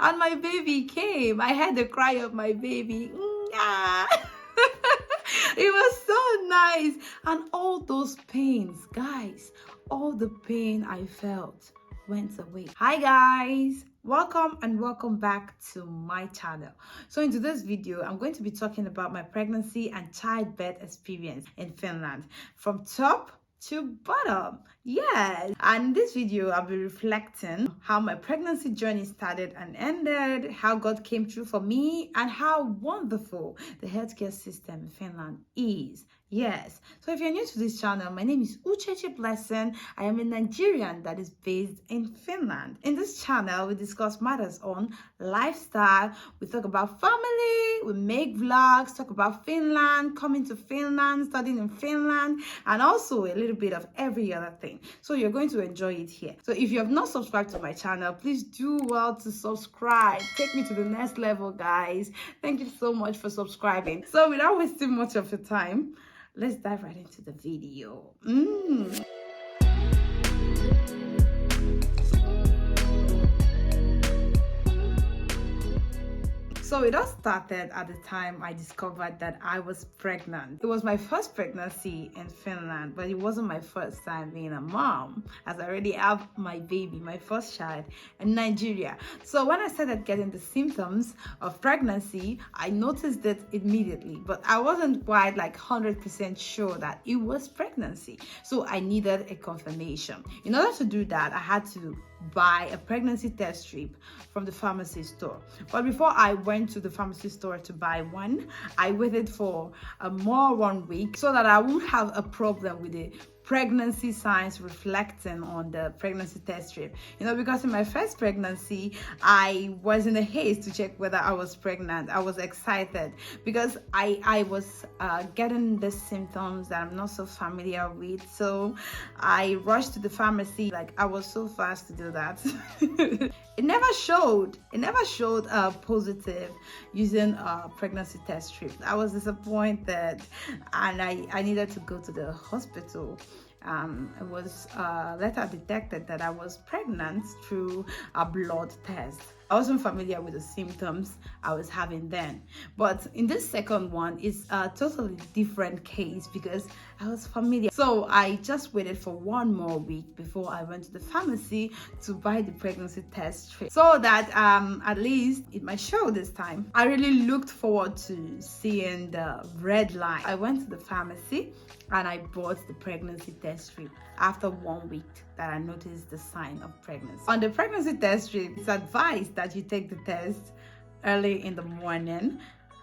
And my baby came. I heard the cry of my baby. It was so nice. And all those pains, guys, all the pain I felt went away. Hi guys, welcome back to my channel. So in today's video, I'm going to be talking about my pregnancy and childbirth experience in Finland, from top to bottom. Yes, and in this video I'll be reflecting how my pregnancy journey started and ended, how God came through for me, and how wonderful the healthcare system in Finland is. Yes, so if you're new to this channel, my name is Uchechi Blessing. I am a Nigerian that is based in Finland. In this channel, we discuss matters on lifestyle, we talk about family, we make vlogs, talk about Finland, coming to Finland, studying in Finland, and also a little bit of every other thing. So you're going to enjoy it here. So if you have not subscribed to my channel, please do well to subscribe. Take me to the next level, guys. Thank you so much for subscribing. So without wasting much of your time, let's dive right into the video. So it all started at the time I discovered that I was pregnant. It was my first pregnancy in Finland, but it wasn't my first time being a mom, as I already have my baby, my first child, in Nigeria. So when I started getting the symptoms of pregnancy, I noticed it immediately, but I wasn't quite like 100% sure that it was pregnancy. So I needed a confirmation. In order to do that, I had to buy a pregnancy test strip from the pharmacy store. But before I went to the pharmacy store to buy one, I waited for more 1 week so that I would have a problem with the pregnancy signs reflecting on the pregnancy test strip. You know, because in my first pregnancy, I was in a haste to check whether I was pregnant. I was excited because I was getting the symptoms that I'm not so familiar with. So I rushed to the pharmacy. Like, I was so fast to do that. It never showed positive using a pregnancy test strip. I was disappointed, and I needed to go to the hospital. It was later detected that I was pregnant through a blood test. I wasn't familiar with the symptoms I was having then. But in this second one, it's a totally different case because I was familiar. So I just waited for 1 more week before I went to the pharmacy to buy the pregnancy test strip, so that at least it might show this time. I really looked forward to seeing the red line. I went to the pharmacy and I bought the pregnancy test strip after 1 week that I noticed the sign of pregnancy. On the pregnancy test strip, it's advised that you take the test early in the morning.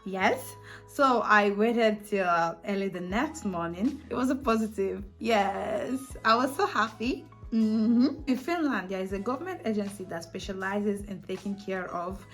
Yes, so I waited till early the next morning. It was a positive. Yes, I was so happy. In Finland, there is a government agency that specializes in taking care of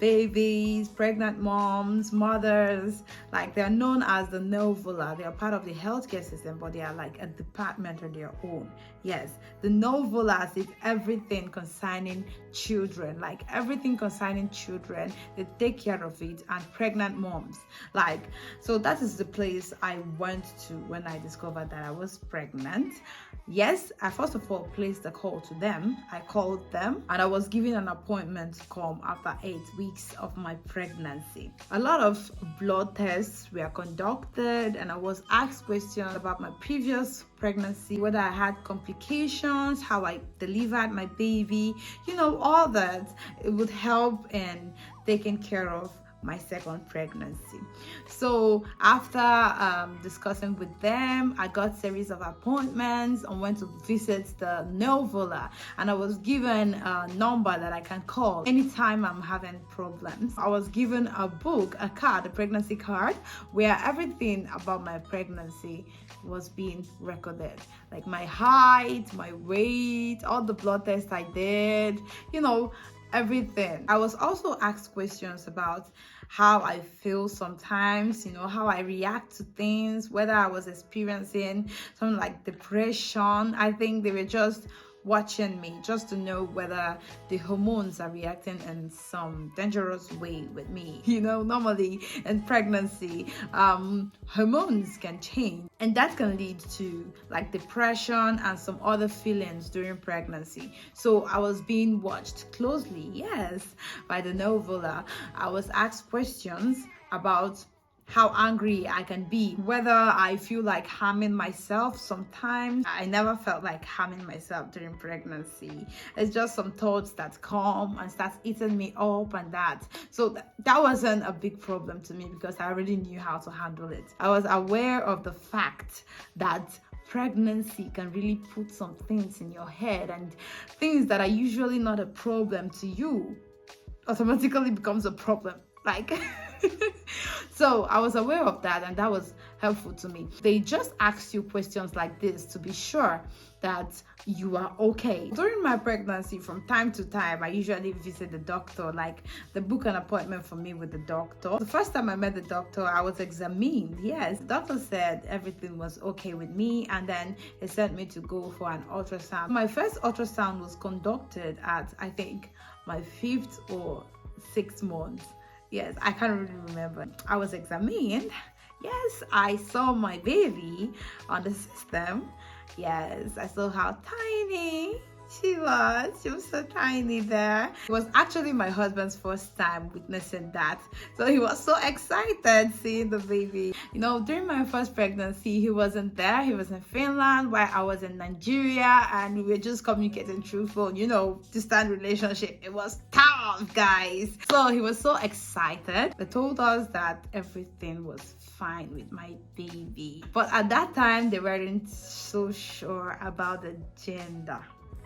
babies, pregnant moms, mothers. Like, they're known as the Neuvola. They are part of the healthcare system, but they are like a department on their own. Yes, the Neuvola is everything concerning children. Like, everything concerning children, they take care of it, and pregnant moms. Like, so that is the place I went to when I discovered that I was pregnant. Yes, I first of all placed a call to them. I called them and I was given an appointment to come after 8 weeks of my pregnancy. A lot of blood tests were conducted, and I was asked questions about my previous pregnancy, whether I had complications, how I delivered my baby, you know, all that. It would help in taking care of my second pregnancy. So after discussing with them, I got a series of appointments and went to visit the Neuvola, and I was given a number that I can call anytime I'm having problems. I was given a book, a card, a pregnancy card, where everything about my pregnancy was being recorded, like my height, my weight, all the blood tests I did, you know, everything. I was also asked questions about how I feel sometimes, you know, how I react to things, whether I was experiencing something like depression. I think they were just watching me just to know whether the hormones are reacting in some dangerous way with me. Normally in pregnancy, hormones can change, and that can lead to like depression and some other feelings during pregnancy. So I was being watched closely, yes, by the Neuvola. I was asked questions about how angry I can be, whether I feel like harming myself sometimes. I never felt like harming myself during pregnancy. It's just some thoughts that come and starts eating me up and that. So that wasn't a big problem to me because I already knew how to handle it. I was aware of the fact that pregnancy can really put some things in your head, and things that are usually not a problem to you automatically becomes a problem. So I was aware of that, and that was helpful to me. They just ask you questions like this to be sure that you are okay. During my pregnancy, from time to time, I usually visit the doctor, like they book an appointment for me with the doctor. The first time I met the doctor, I was examined. Yes, the doctor said everything was okay with me, and then he sent me to go for an ultrasound. My first ultrasound was conducted at, I think, my 5th or 6th month. Yes, I can't really remember. I was examined. Yes, I saw my baby on the system. Yes, I saw how tiny she was. She was so tiny there. It was actually my husband's first time witnessing that. So he was so excited seeing the baby. During my first pregnancy, he wasn't there. He was in Finland while I was in Nigeria, and we were just communicating through phone. Distant relationship. It was tough, guys. So he was so excited. They told us that everything was fine with my baby. But at that time, they weren't so sure about the gender.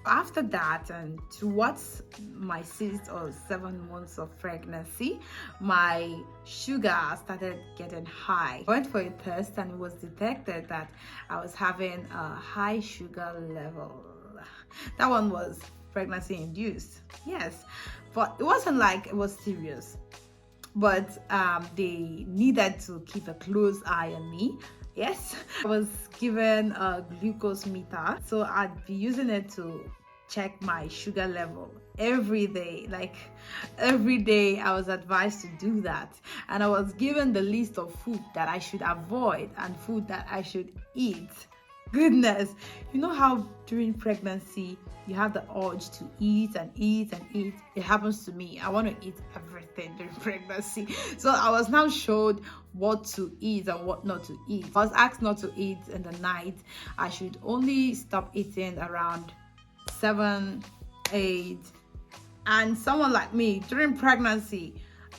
After that, and towards my 6th or 7th months of pregnancy, my sugar started getting high. I went for a test, and it was detected that I was having a high sugar level. That one was pregnancy induced, yes, but it wasn't like it was serious. But they needed to keep a close eye on me. Yes, I was given a glucose meter, so I'd be using it to check my sugar level every day. Every day I was advised to do that, and I was given the list of food that I should avoid and food that I should eat. Goodness, how during pregnancy you have the urge to eat and eat and eat. It happens to me. I want to eat everything during pregnancy. So I was now showed what to eat and what not to eat. I was asked not to eat in the night. I should only stop eating around 7, 8. And someone like me during pregnancy,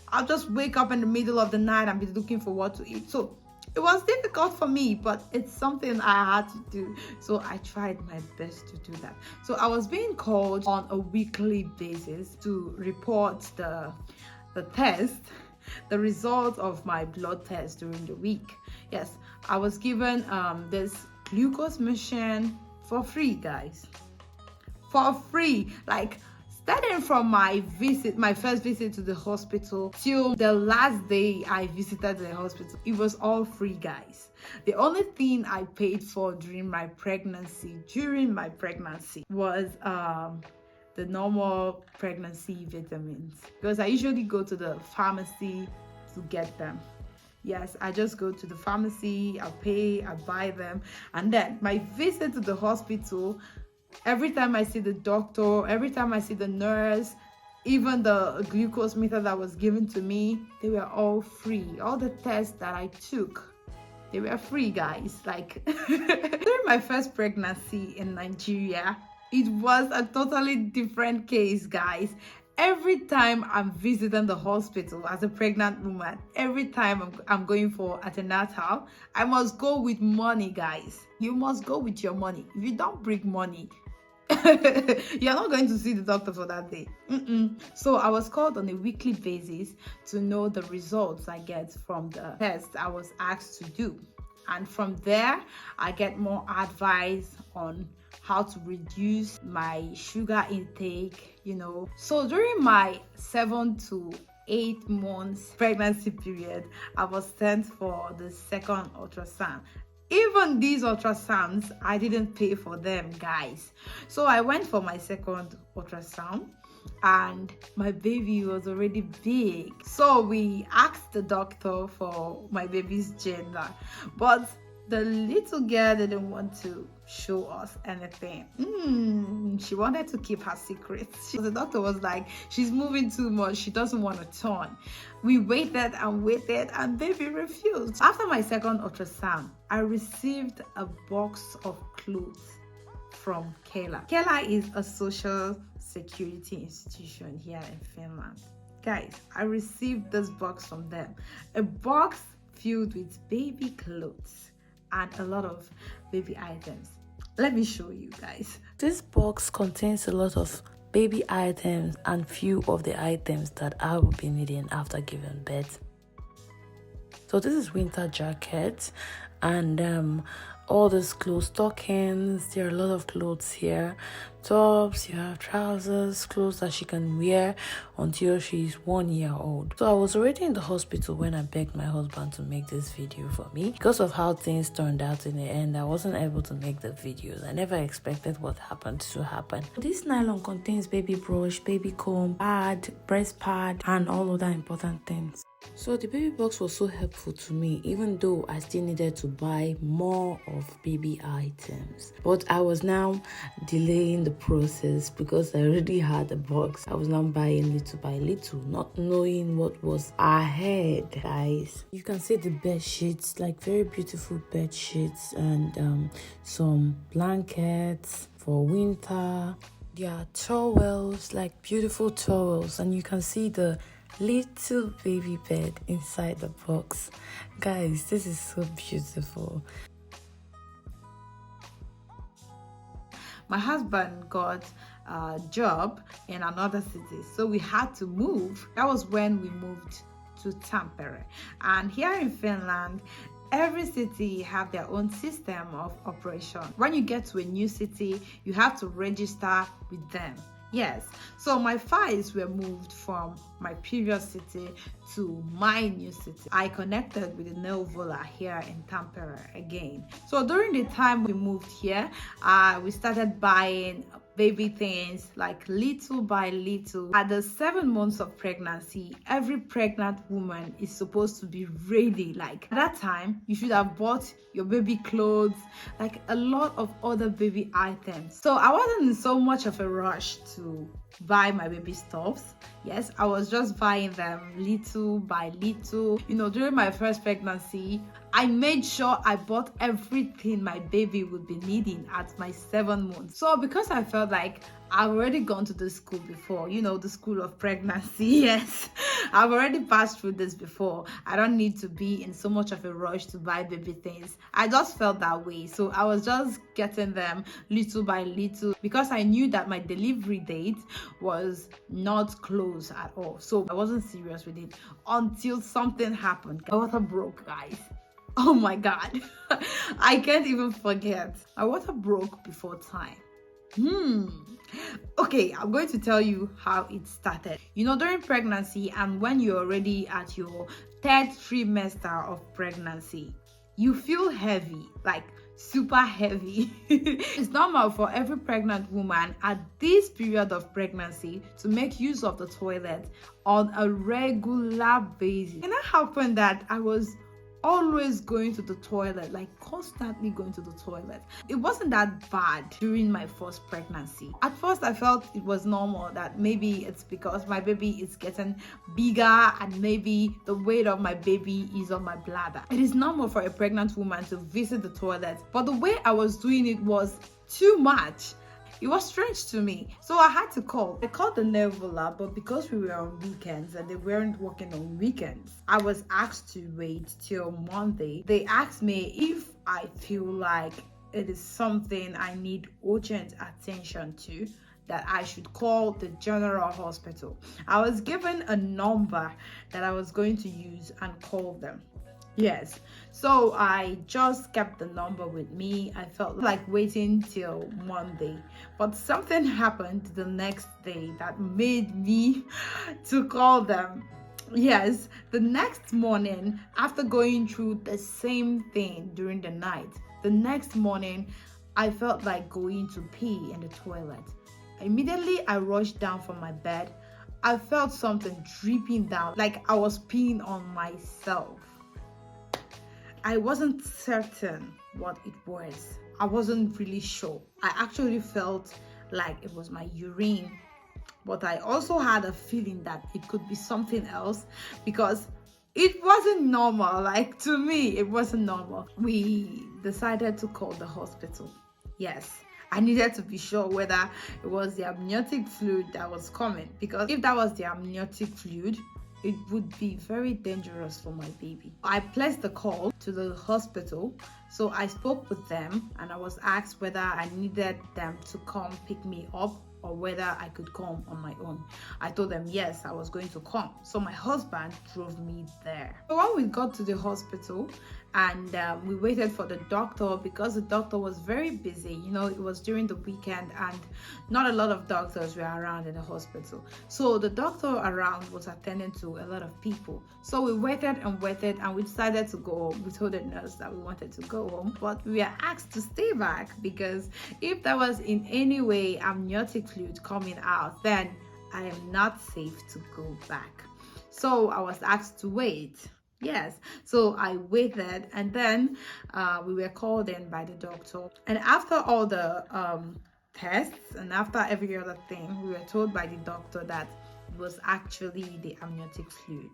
I'll just wake up in the middle of the night and be looking for what to eat. So it was difficult for me, but it's something I had to do. So I tried my best to do that. So I was being called on a weekly basis to report the test, the result of my blood test during the week. Yes, I was given this glucose machine for free, guys. For free. Starting from my first visit to the hospital till the last day I visited the hospital, it was all free, guys. The only thing I paid for during my pregnancy was the normal pregnancy vitamins, because I usually go to the pharmacy to get them. Yes, I just go to the pharmacy, I pay, I buy them, and then my visit to the hospital, every time I see the doctor, every time I see the nurse, even the glucose meter that was given to me, they were all free. All the tests that I took, they were free, guys. During my first pregnancy in Nigeria, it was a totally different case, guys. Every time I'm visiting the hospital as a pregnant woman, every time I'm going for antenatal, I must go with money, guys. You must go with your money. If you don't bring money, you're not going to see the doctor for that day. So I was called on a weekly basis to know the results I get from the test I was asked to do, and from there I get more advice on how to reduce my sugar intake. So during my 7 to 8 months pregnancy period, I was sent for the second ultrasound. Even these ultrasounds, I didn't pay for them, guys. So I went for my second ultrasound and my baby was already big. So we asked the doctor for my baby's gender, but the little girl didn't want to show us anything. She wanted to keep her secrets. The doctor was like, she's moving too much, she doesn't want to turn. We waited and baby refused. After my second ultrasound, I received a box of clothes from kELA. kELA is a social security institution here in Finland. Guys, I received this box from them. A box filled with baby clothes and a lot of baby items. Let me show you guys. This box contains a lot of baby items and few of the items that I will be needing after giving birth. So this is winter jacket and all these clothes, stockings. There are a lot of clothes here, tops, you have trousers, clothes that she can wear until she's 1 year old. So I was already in the hospital when I begged my husband to make this video for me. Because of how things turned out in the end, I wasn't able to make the videos. I never expected what happened to happen. This nylon contains baby brush, baby comb, pad, breast pad, and all other important things. So the baby box was so helpful to me, even though I still needed to buy more of baby items. But I was now delaying the process because I already had a box. I was now buying little by little, not knowing what was ahead, guys. You can see the bed sheets, like very beautiful bed sheets, and some blankets for winter. There are towels, like beautiful towels, and you can see the little baby bed inside the box. Guys, this is so beautiful. My husband got a job in another city, so we had to move. That was when we moved to Tampere. And here in Finland, every city have their own system of operation. When you get to a new city, you have to register with them. Yes, so my files were moved from my previous city to my new city. I connected with the Neuvola here in Tampere again. So during the time we moved here, we started buying baby things like little by little. At the 7 months of pregnancy, every pregnant woman is supposed to be ready. Like at that time, you should have bought your baby clothes, like a lot of other baby items. So I wasn't in so much of a rush to buy my baby stuffs. Yes, I was just buying them little by little. You know, during my first pregnancy, I made sure I bought everything my baby would be needing at my 7 months. So because I felt like I've already gone to the school before, you know, the school of pregnancy. Yes, I've already passed through this before. I don't need to be in so much of a rush to buy baby things. I just felt that way. So I was just getting them little by little because I knew that my delivery date was not close at all. So I wasn't serious with it until something happened. My water broke, guys. Oh my God. I can't even forget. My water broke before time. Okay, I'm going to tell you how it started. You know, during pregnancy and when you're already at your 3rd trimester of pregnancy, you feel heavy, like super heavy. It's normal for every pregnant woman at this period of pregnancy to make use of the toilet on a regular basis. And it happened that I was always going to the toilet, like constantly going to the toilet. It wasn't that bad during my first pregnancy. At first I felt it was normal, that maybe it's because my baby is getting bigger and maybe the weight of my baby is on my bladder. It is normal for a pregnant woman to visit the toilet, but the way I was doing it was too much. It was strange to me, so I had to call. I called the Neuvola, but because we were on weekends and they weren't working on weekends, I was asked to wait till Monday. They asked me if I feel like it is something I need urgent attention to, that I should call the general hospital. I was given a number that I was going to use and call them. Yes, so I just kept the number with me. I felt like waiting till Monday, but something happened the next day that made me to call them. Yes, the next morning, after going through the same thing during the night, the next morning, I felt like going to pee in the toilet. Immediately, I rushed down from my bed. I felt something dripping down, like I was peeing on myself. I wasn't certain what it was. I wasn't really sure. I actually felt like it was my urine, but I also had a feeling that it could be something else because it wasn't normal. Like, to me, it wasn't normal. We decided to call the hospital. Yes, I needed to be sure whether it was the amniotic fluid that was coming, because if that was the amniotic fluid, it would be very dangerous for my baby. I placed the call to the hospital, so I spoke with them and I was asked whether I needed them to come pick me up or whether I could come on my own. I told them yes, I was going to come. So my husband drove me there. So when we got to the hospital and we waited for the doctor, because the doctor was very busy, you know, it was during the weekend and not a lot of doctors were around in the hospital. So the doctor around was attending to a lot of people. So we waited and waited and we decided to go home. We told the nurse that we wanted to go home, but we were asked to stay back because if there was in any way amniotic fluid coming out, then I am not safe to go back. So I was asked to wait. Yes, so I waited and then we were called in by the doctor. And after all the tests and after every other thing, we were told by the doctor that it was actually the amniotic fluid.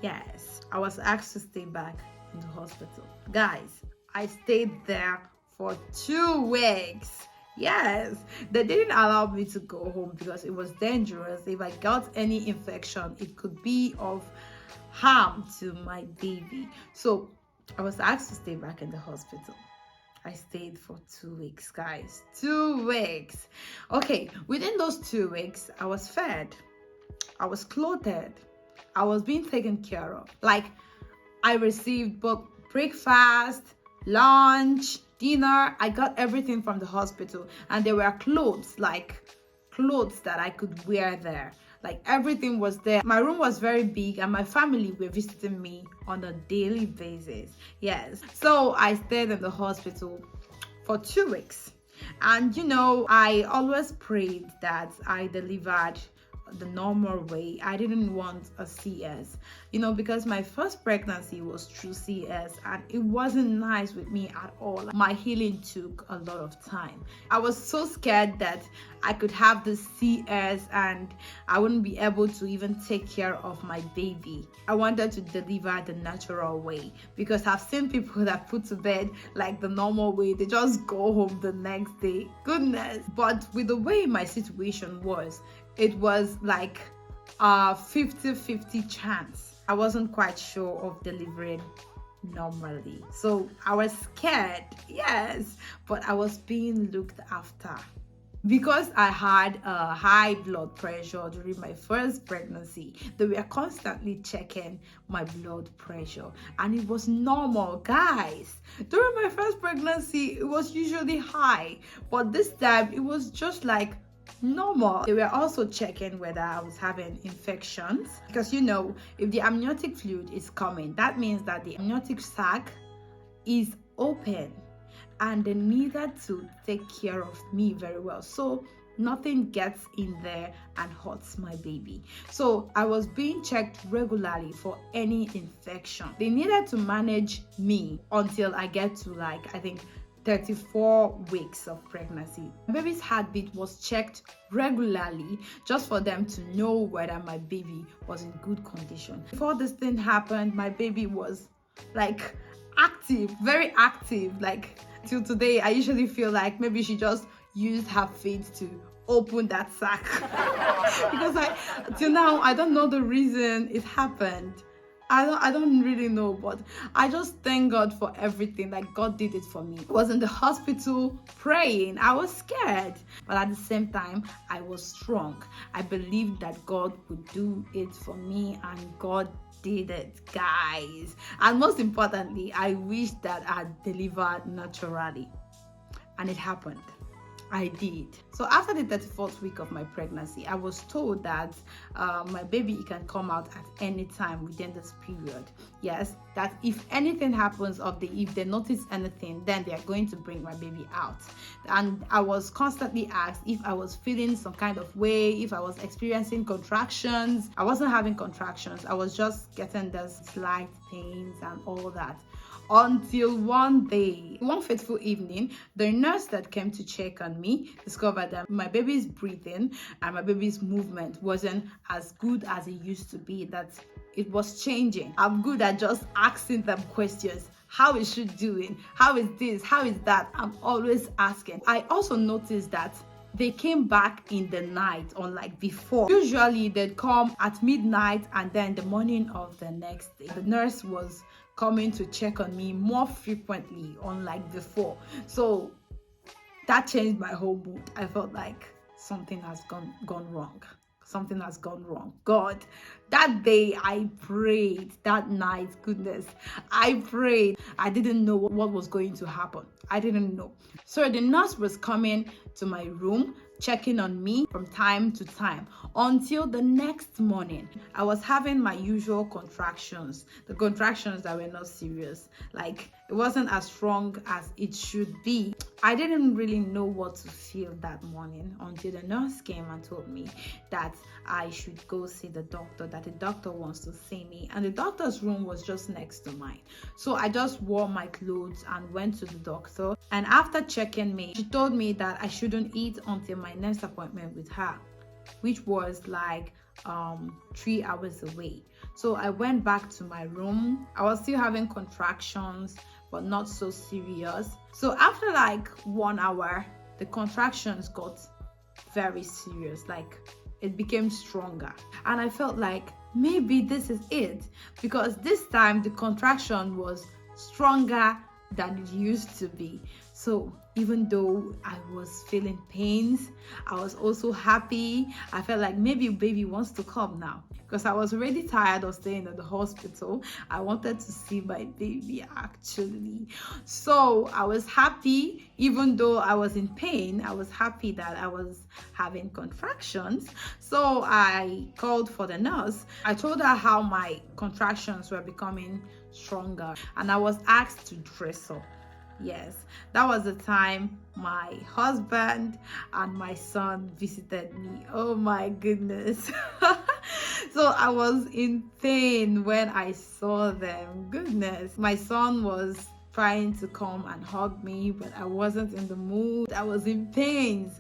Yes, I was asked to stay back in the hospital. Guys, I stayed there for 2 weeks. Yes, they didn't allow me to go home because it was dangerous. If I got any infection, it could be of harm to my baby. So I was asked to stay back in the hospital. I stayed for 2 weeks, guys. 2 weeks. Okay, within those 2 weeks, I was fed, I was clothed, I was being taken care of. Like, I received both breakfast, lunch, dinner. I got everything from the hospital, and there were clothes, like clothes that I could wear there. Like, everything was there. My room was very big and my family were visiting me on a daily basis. Yes, so I stayed in the hospital for 2 weeks, and you know, I always prayed that I delivered the normal way. I didn't want a CS, you know, because my first pregnancy was through CS and it wasn't nice with me at all. My healing took a lot of time. I was so scared that I could have the CS and I wouldn't be able to even take care of my baby. I wanted to deliver the natural way because I've seen people that put to bed like the normal way, they just go home the next day. Goodness. But with the way my situation was, it was like a 50-50 chance. I wasn't quite sure of delivering normally. So I was scared, yes, but I was being looked after. Because I had a high blood pressure during my first pregnancy, they were constantly checking my blood pressure and it was normal, guys. During my first pregnancy, it was usually high, but this time it was just like normal. They were also checking whether I was having infections because, you know, if the amniotic fluid is coming, that means that the amniotic sac is open and they needed to take care of me very well so nothing gets in there and hurts my baby. So I was being checked regularly for any infection. They needed to manage me until I get to, like, I think 34 weeks of pregnancy. My baby's heartbeat was checked regularly just for them to know whether my baby was in good condition. Before this thing happened, my baby was like active, very active. Like, till today, I usually feel like maybe she just used her feet to open that sack because till now I don't know the reason it happened. I don't really know, but I just thank God for everything. Like, God did it for me. I was in the hospital praying. I was scared, but at the same time, I was strong. I believed that God would do it for me, and God did it, guys. And most importantly, I wish that I had delivered naturally, and it happened. I did. So after the 34th week of my pregnancy, I was told that my baby can come out at any time within this period. Yes, that if anything happens if they notice anything, then they are going to bring my baby out. And I was constantly asked if I was feeling some kind of way, if I was experiencing contractions. I wasn't having contractions. I was just getting those slight pains and all that. Until one day, one fateful evening, the nurse that came to check on me discovered that my baby's breathing and my baby's movement wasn't as good as it used to be, that it was changing. I'm good at just asking them questions. How is she doing? How is this? How is that? I'm always asking. I also noticed that they came back in the night, unlike before. Usually they'd come at midnight and then the morning of the next day. The nurse was coming to check on me more frequently, unlike before. So that changed my whole mood. I felt like something has gone wrong. Something has gone wrong. God, that day I prayed. That night, goodness, I prayed. I didn't know what was going to happen. I didn't know. So the nurse was coming to my room, checking on me from time to time until the next morning. I was having my usual contractions, the contractions that were not serious. Like, it wasn't as strong as it should be. I didn't really know what to feel that morning until the nurse came and told me that I should go see the doctor, that the doctor wants to see me. And the doctor's room was just next to mine. So I just wore my clothes and went to the doctor. And after checking me, she told me that I shouldn't eat until my next appointment with her, which was like 3 hours away. So I went back to my room. I was still having contractions, but not so serious. So after like 1 hour, the contractions got very serious. Like, it became stronger. And I felt like maybe this is it, because this time the contraction was stronger than it used to be. So even though I was feeling pains, I was also happy. I felt like maybe baby wants to come now, because I was already tired of staying at the hospital. I wanted to see my baby actually. So I was happy, even though I was in pain. I was happy that I was having contractions. So I called for the nurse. I told her how my contractions were becoming stronger, and I was asked to dress up. Yes, that was the time my husband and my son visited me. Oh my goodness. So I was in pain when I saw them. Goodness, my son was trying to come and hug me, but I wasn't in the mood. I was in pain.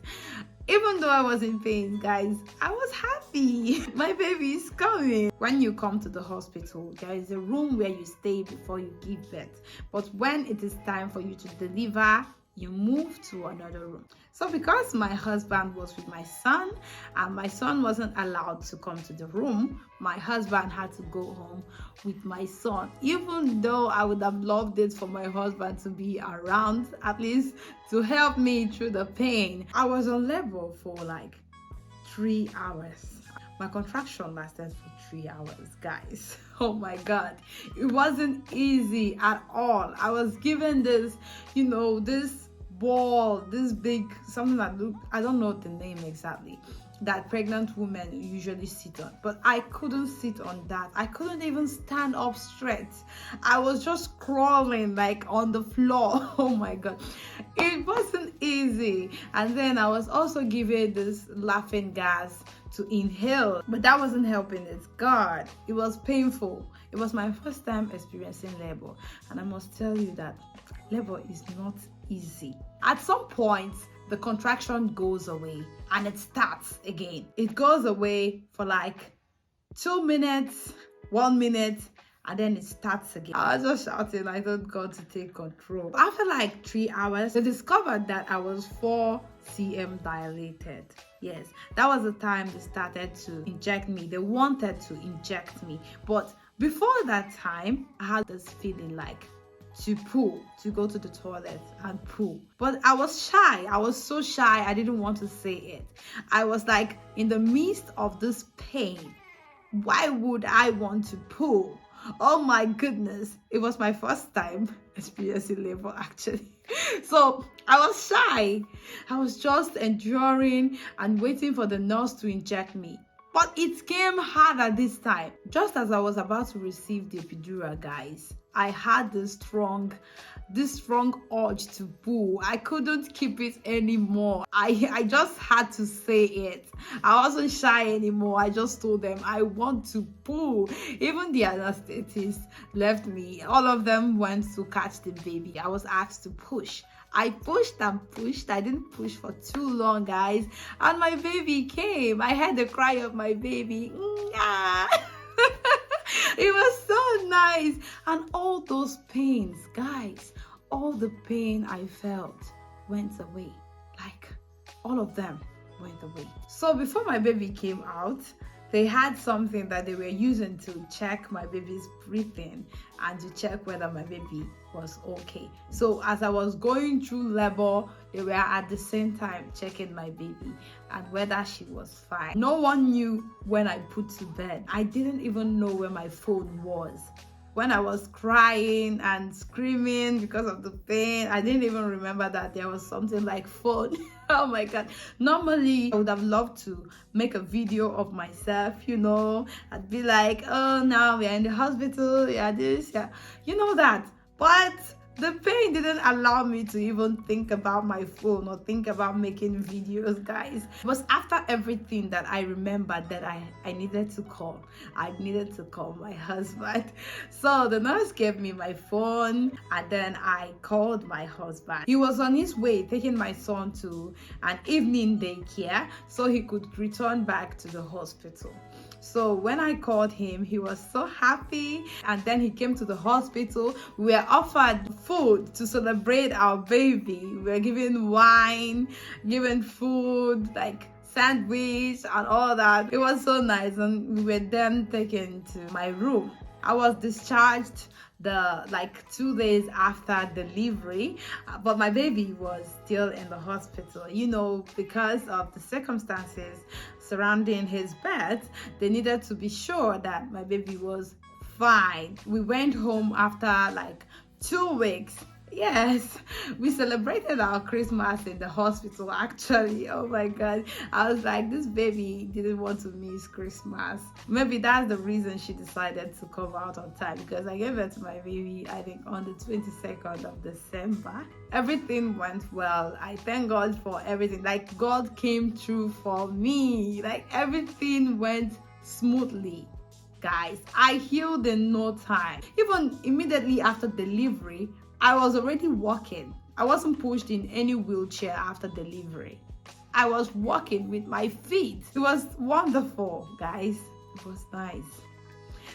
Even though I was in pain, guys, I was happy. My baby is coming. When you come to the hospital, there is a room where you stay before you give birth. But when it is time for you to deliver, you move to another room. So because my husband was with my son and my son wasn't allowed to come to the room, my husband had to go home with my son. Even though I would have loved it for my husband to be around, at least to help me through the pain. I was on labor for like 3 hours. My contraction lasted for 3 hours, guys. Oh my God, it wasn't easy at all. I was given this, this ball, this big, something that I don't know the name exactly, that pregnant women usually sit on, but I couldn't sit on that. I couldn't even stand up straight. I was just crawling like on the floor. Oh my God, it wasn't easy. And then I was also given this laughing gas to inhale, but that wasn't helping it. God, it was painful. It was my first time experiencing labor, and I must tell you that labor is not easy. At some point, the contraction goes away and it starts again. It goes away for like 2 minutes, 1 minute, and then it starts again. I was just shouting, I don't God to take control. After like 3 hours, they discovered that I was 4 cm dilated. Yes, that was the time they started to inject me. They wanted to inject me, but before that time, I had this feeling like to poo, to go to the toilet and poo. But I was shy. I was so shy. I didn't want to say it. I was like, in the midst of this pain, why would I want to poo? Oh my goodness, it was my first time experiencing labor actually. So I was shy. I was just enduring and waiting for the nurse to inject me. But it came harder this time. Just as I was about to receive the epidural, guys, I had this strong urge to poo. I couldn't keep it anymore. I just had to say it. I wasn't shy anymore. I just told them I want to poo. Even the anesthetist left me. All of them went to catch the baby. I was asked to push. I pushed and pushed. I didn't push for too long, guys, and my baby came. I heard the cry of my baby. It was so nice. And all those pains, guys, all the pain I felt went away. Like, all of them went away. So before my baby came out, they had something that they were using to check my baby's breathing and to check whether my baby was okay. So as I was going through labor, they were at the same time checking my baby and whether she was fine. No one knew when I put to bed. I didn't even know where my phone was. When I was crying and screaming because of the pain, I didn't even remember that there was something like phone. Oh my God. Normally, I would have loved to make a video of myself, I'd be like, oh, now we're in the hospital, yeah, this, yeah, that. But the pain didn't allow me to even think about my phone or think about making videos, guys. It was after everything that I remembered that I needed to call. I needed to call my husband. So the nurse gave me my phone and then I called my husband. He was on his way taking my son to an evening daycare so he could return back to the hospital. So when I called him, he was so happy. And then he came to the hospital. We were offered food to celebrate our baby. We were given wine, given food, like sandwich and all that. It was so nice. And we were then taken to my room. I was discharged 2 days after delivery, but my baby was still in the hospital. Because of the circumstances surrounding his birth, they needed to be sure that my baby was fine. We went home after 2 weeks. Yes, we celebrated our Christmas in the hospital actually. Oh my God, I was like, this baby didn't want to miss Christmas. Maybe that's the reason she decided to come out on time, because I gave birth to my baby, I think, on the 22nd of December. Everything went well. I thank God for everything. God came through for me. Everything went smoothly. Guys, I healed in no time. Even immediately after delivery, I was already walking. I wasn't pushed in any wheelchair after delivery. I was walking with my feet. It was wonderful, guys. It was nice.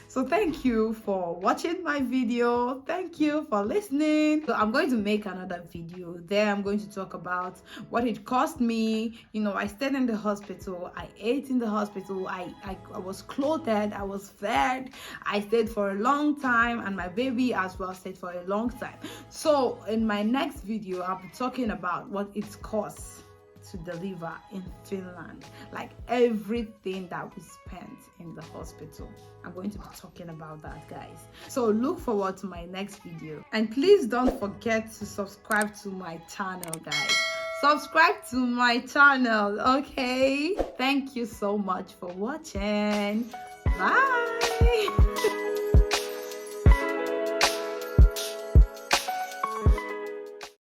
So thank you for watching my video. Thank you for listening. So I'm going to make another video. There I'm going to talk about what it cost me. I stayed in the hospital. I ate in the hospital. I was clothed. I was fed. I stayed for a long time, and my baby as well stayed for a long time. So in my next video, I'll be talking about what it costs to deliver in Finland, everything that we spent in the hospital. I'm going to be talking about that, guys. So look forward to my next video, and please don't forget to subscribe to my channel, guys. Subscribe to my channel, okay? Thank you so much for watching. Bye.